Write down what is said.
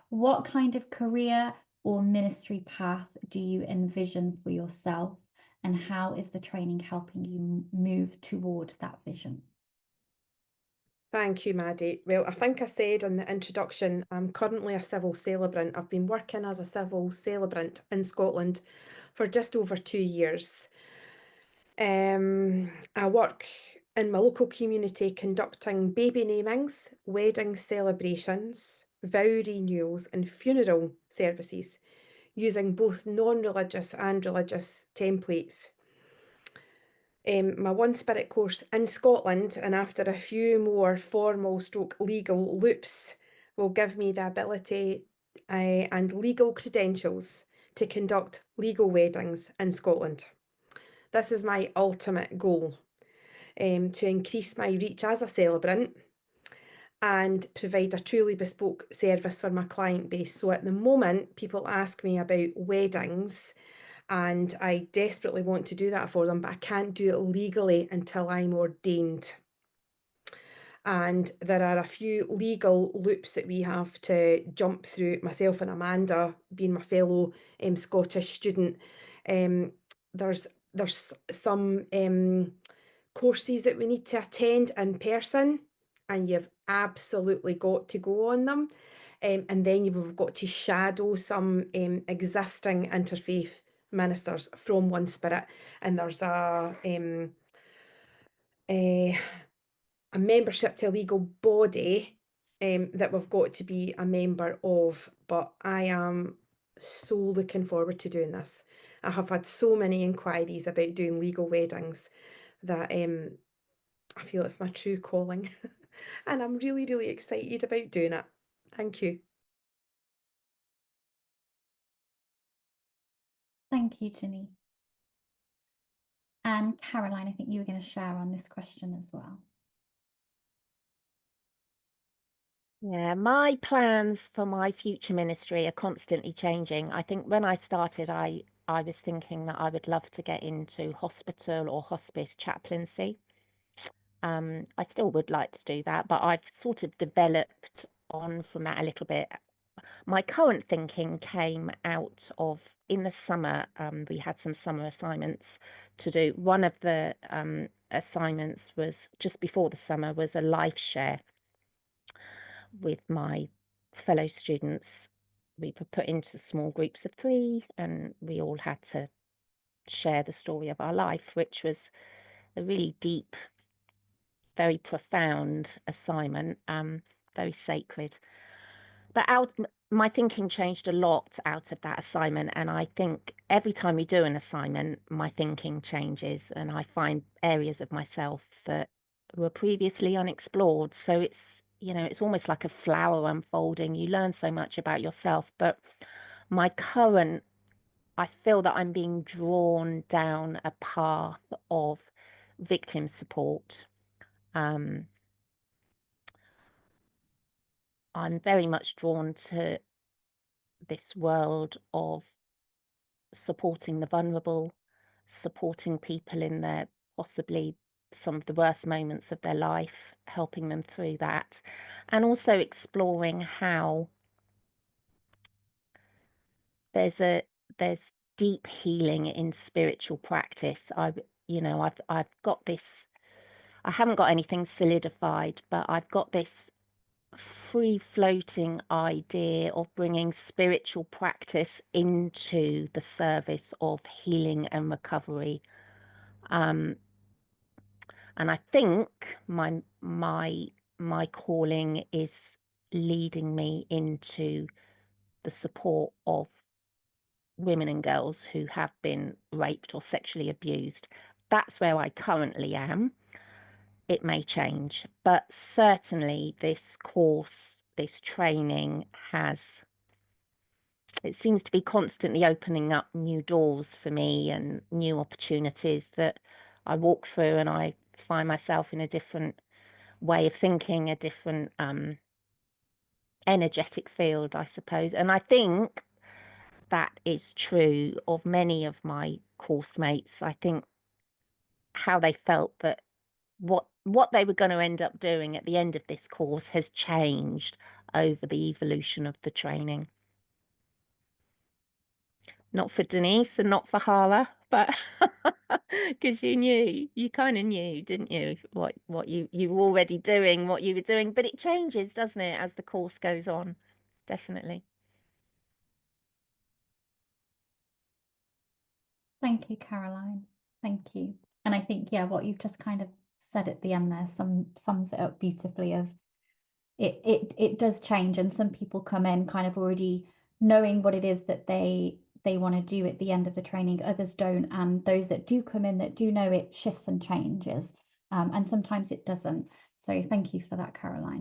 What kind of career or ministry path do you envision for yourself, and how is the training helping you move toward that vision? Thank you, Maddie. Well, I think I said in the introduction, I'm currently a civil celebrant. I've been working as a civil celebrant in Scotland for just over 2 years. I work in my local community conducting baby namings, wedding celebrations, vow renewals, and funeral services using both non-religious and religious templates. My One Spirit course in Scotland, and after a few more formal stroke legal loops, will give me the ability and legal credentials to conduct legal weddings in Scotland. This is my ultimate goal, to increase my reach as a celebrant and provide a truly bespoke service for my client base. So at the moment, people ask me about weddings, and I desperately want to do that for them, but I can't do it legally until I'm ordained. And there are a few legal loops that we have to jump through, myself and Amanda, being my fellow Scottish student. Um, there's some courses that we need to attend in person, and you've absolutely got to go on them. And then you've got to shadow some existing interfaith ministers from One Spirit, and there's a membership to a legal body that we've got to be a member of. But I am so looking forward to doing this. I have had so many inquiries about doing legal weddings that I feel it's my true calling. And I'm really, really excited about doing it. Thank you. Thank you, Denise. And Caroline, I think you were going to share on this question as well. Yeah, my plans for my future ministry are constantly changing. I think when I started, I was thinking that I would love to get into hospital or hospice chaplaincy. I still would like to do that, but I've sort of developed on from that a little bit. My current thinking came out of in the summer, we had some summer assignments to do. One of the assignments was just before the summer was a life share with my fellow students. We were put into small groups of 3 and we all had to share the story of our life, which was a really deep, very profound assignment, very sacred. But my thinking changed a lot out of that assignment, and I think every time we do an assignment, my thinking changes, and I find areas of myself that were previously unexplored. So it's almost like a flower unfolding. You learn so much about yourself, but I feel that I'm being drawn down a path of victim support. I'm very much drawn to this world of supporting the vulnerable, supporting people in their possibly some of the worst moments of their life, helping them through that, and also exploring how there's deep healing in spiritual practice. I've got this. I haven't got anything solidified, but I've got this free floating idea of bringing spiritual practice into the service of healing and recovery. And I think my calling is leading me into the support of women and girls who have been raped or sexually abused. That's where I currently am. It may change, but certainly this course, this training it seems to be constantly opening up new doors for me and new opportunities that I walk through, and I find myself in a different way of thinking, a different energetic field, I suppose. And I think that is true of many of my course mates. I think how they felt that what they were going to end up doing at the end of this course has changed over the evolution of the training. Not for Denise and not for Hara, but because you kind of knew, didn't you, what you were already doing, what you were doing, but it changes, doesn't it, as the course goes on? Definitely. Thank you, Caroline. Thank you. And I think, yeah, what you've just kind of said at the end there sums it up beautifully. Of it does change, and some people come in kind of already knowing what it is that they want to do at the end of the training. Others don't, and those that do come in that do know, it shifts and changes, and sometimes it doesn't. So thank you for that, Caroline.